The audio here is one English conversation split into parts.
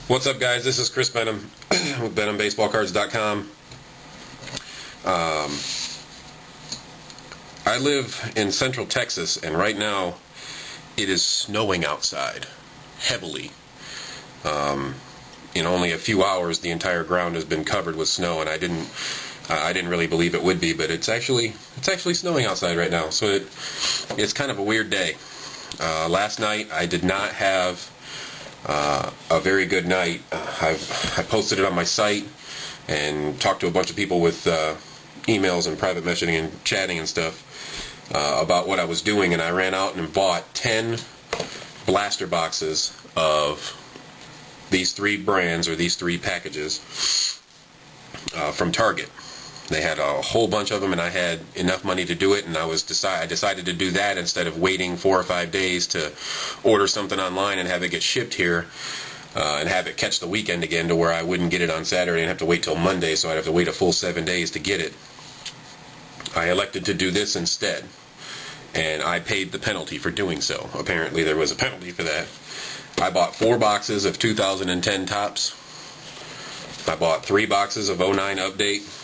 What's up, guys? This is Chris Benham with BenhamBaseballCards.com. I live in central Texas, and right now it is snowing outside heavily. In only a few hours, the entire ground has been covered with snow, and I didn't really believe it would be, but it's actually snowing outside right now. So it's kind of a weird day. Last night I did not have a very good night. I posted it on my site and talked to a bunch of people with emails and private messaging and chatting and stuff about what I was doing, and I ran out and bought 10 blaster boxes of these three brands, or these three packages, from Target. They had a whole bunch of them, and I had enough money to do it, and I decided to do that instead of waiting 4 or 5 days to order something online and have it get shipped here, and have it catch the weekend again, to where I wouldn't get it on Saturday and have to wait till Monday, so I'd have to wait a full 7 days to get it. I elected to do this instead, and I paid the penalty for doing so. Apparently there was a penalty for that. I bought 4 boxes of 2010 Topps. I bought 3 boxes of 09 Update.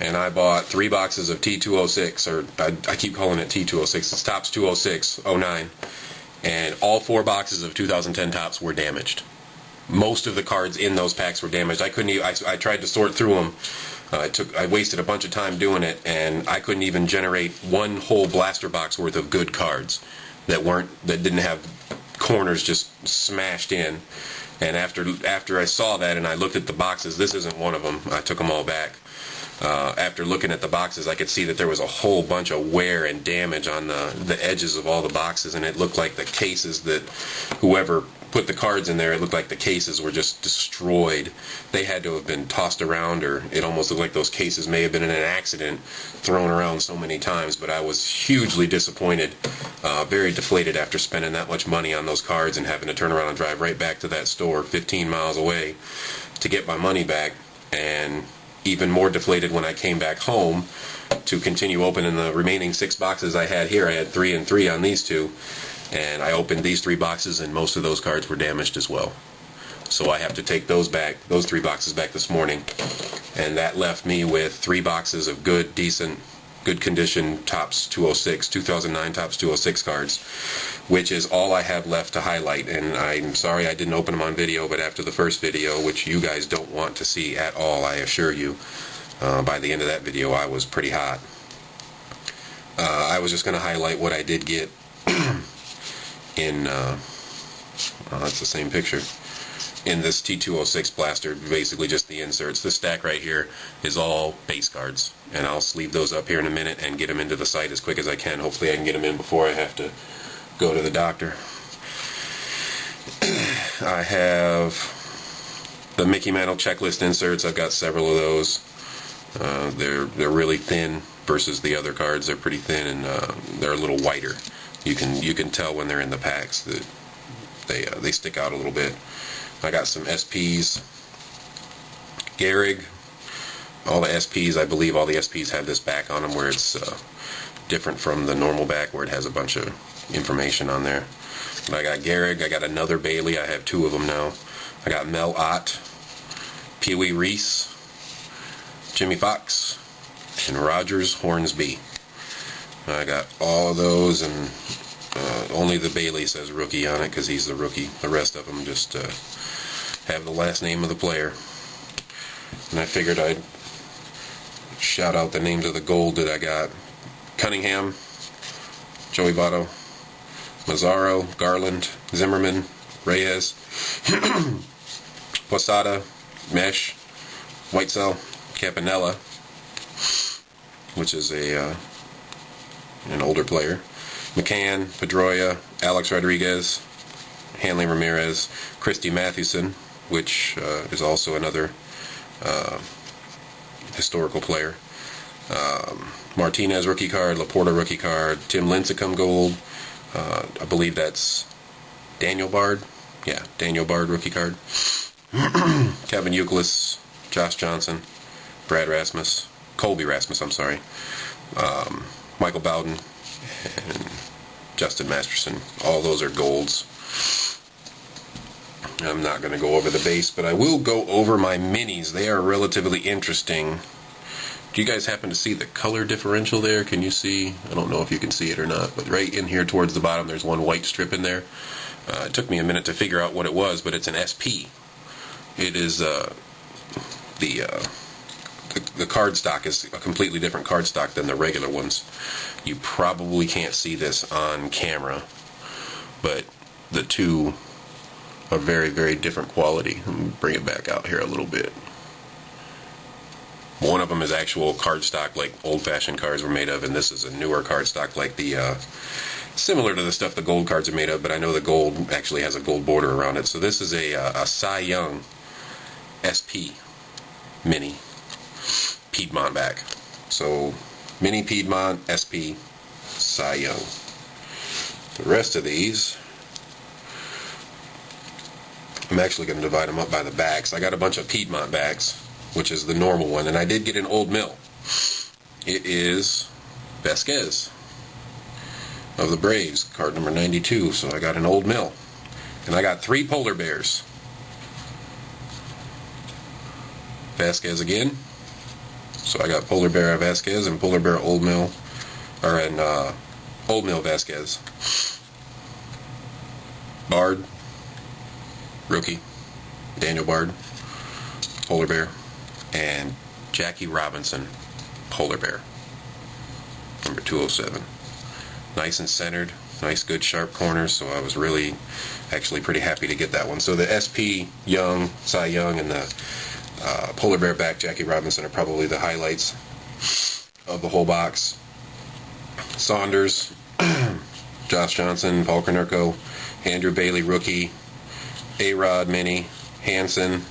And I bought 3 boxes of T206, or I keep calling it T206, it's Topps 206 09. And all 4 boxes of 2010 Topps were damaged. Most of the cards in those packs were damaged. I couldn't even, I tried to sort through them. I wasted a bunch of time doing it, and I couldn't even generate one whole blaster box worth of good cards that didn't have corners just smashed in. And after I saw that and I looked at the boxes, this isn't one of them. I took them all back. After looking at the boxes, I could see that there was a whole bunch of wear and damage on the edges of all the boxes, and it looked like the cases that whoever put the cards in there, it looked like the cases were just destroyed. They had to have been tossed around, or it almost looked like those cases may have been in an accident, thrown around so many times. But I was hugely disappointed, very deflated after spending that much money on those cards and having to turn around and drive right back to that store 15 miles away to get my money back, and even more deflated when I came back home to continue opening the remaining 6 boxes I had here. I had 3 and 3 on these 2, and I opened these 3 boxes, and most of those cards were damaged as well. So I have to take those 3 boxes back this morning, and that left me with 3 boxes of good, decent, good condition Topps 206, 2009 Topps 206 cards, which is all I have left to highlight. And I'm sorry I didn't open them on video, but after the first video, which you guys don't want to see at all, I assure you, by the end of that video I was pretty hot. I was just going to highlight what I did get in, that's the same picture, in this T206 blaster, basically just the inserts. This stack right here is all base cards, and I'll sleeve those up here in a minute and get them into the site as quick as I can. Hopefully I can get them in before I have to go to the doctor. I have the Mickey Mantle checklist inserts. I've got several of those. They're really thin versus the other cards. They're pretty thin, and they're a little whiter. You can tell when they're in the packs that they stick out a little bit. I got some SPs, Gehrig, all the SPs. I believe all the SPs have this back on them where it's different from the normal back where it has a bunch of information on there. But I got Gehrig, I got another Bailey, I have 2 of them now. I got Mel Ott, Pee Wee Reese, Jimmy Fox, and Rogers Hornsby. I got all of those, and only the Bailey says rookie on it because he's the rookie. The rest of them just have the last name of the player. And I figured I'd shout out the names of the gold that I got. Cunningham, Joey Votto, Mazzaro, Garland, Zimmerman, Reyes, Posada, Mesh, Whitesell, Campanella, which is an older player, McCann, Pedroia, Alex Rodriguez, Hanley Ramirez, Christy Mathewson, which is also another historical player, Martinez rookie card, Laporta rookie card, Tim Lincecum gold, I believe that's Daniel Bard, yeah, Daniel Bard rookie card, Kevin Youkilis, Josh Johnson, Brad Rasmus, Colby Rasmus, I'm sorry, Michael Bowden, and Justin Masterson. All those are golds. I'm not going to go over the base, but I will go over my minis. They are relatively interesting. Do you guys happen to see the color differential there? Can you see? I don't know if you can see it or not, but right in here towards the bottom there's one white strip in there. It took me a minute to figure out what it was, but it's an SP. It is the cardstock is a completely different cardstock than the regular ones. You probably can't see this on camera, but the two are very, very different quality. Let me bring it back out here a little bit. One of them is actual cardstock like old-fashioned cards were made of, and this is a newer cardstock like the similar to the stuff the gold cards are made of, but I know the gold actually has a gold border around it. So this is a Cy Young SP Mini Piedmont back. So Mini Piedmont SP Cy Young. The rest of these, I'm actually going to divide them up by the backs. I got a bunch of Piedmont backs, which is the normal one, and I did get an old mill. It is Vasquez of the Braves, card number 92, so I got an old mill. And I got 3 polar bears. Vasquez again. So I got polar bear Vasquez and polar bear old mill, or an old mill Vasquez. Bard, rookie, Daniel Bard, polar bear, and Jackie Robinson, polar bear, number 207. Nice and centered, nice good sharp corners, so I was really actually pretty happy to get that one. So the SP Young, Cy Young, and the polar bear back Jackie Robinson are probably the highlights of the whole box. Saunders, Josh Johnson, Paul Konerko, Andrew Bailey rookie, A-Rod Mini, Hansen,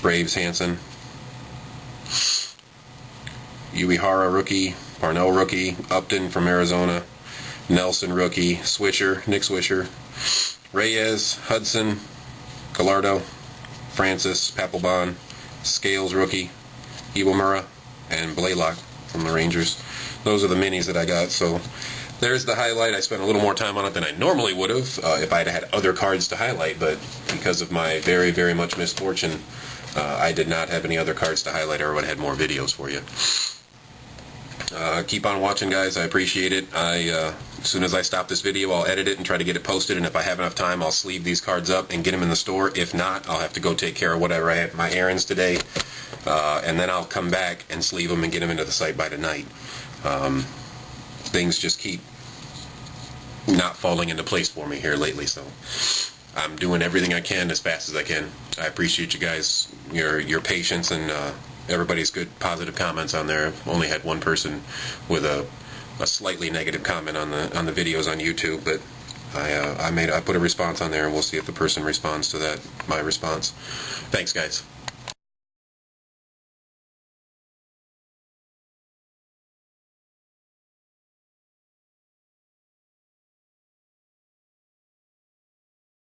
Braves Hansen, Uehara rookie, Parnell rookie, Upton from Arizona, Nelson rookie, Swisher, Nick Swisher, Reyes, Hudson, Gallardo, Francis, Papelbon, Scales rookie, Iwamura, and Blaylock from the Rangers. Those are the minis that I got. So there's the highlight. I spent a little more time on it than I normally would have if I had other cards to highlight, but because of my very, very much misfortune, I did not have any other cards to highlight, or I would have had more videos for you. Keep on watching, guys. I appreciate it. As soon as I stop this video, I'll edit it and try to get it posted, and if I have enough time, I'll sleeve these cards up and get them in the store. If not, I'll have to go take care of whatever I have my errands today, and then I'll come back and sleeve them and get them into the site by tonight. Things just keep not falling into place for me here lately, so I'm doing everything I can as fast as I can. I appreciate you guys, your patience, and everybody's good positive comments on there. I've only had one person with a slightly negative comment on the videos on YouTube, but I put a response on there, and we'll see if the person responds to that, my response. Thanks, guys.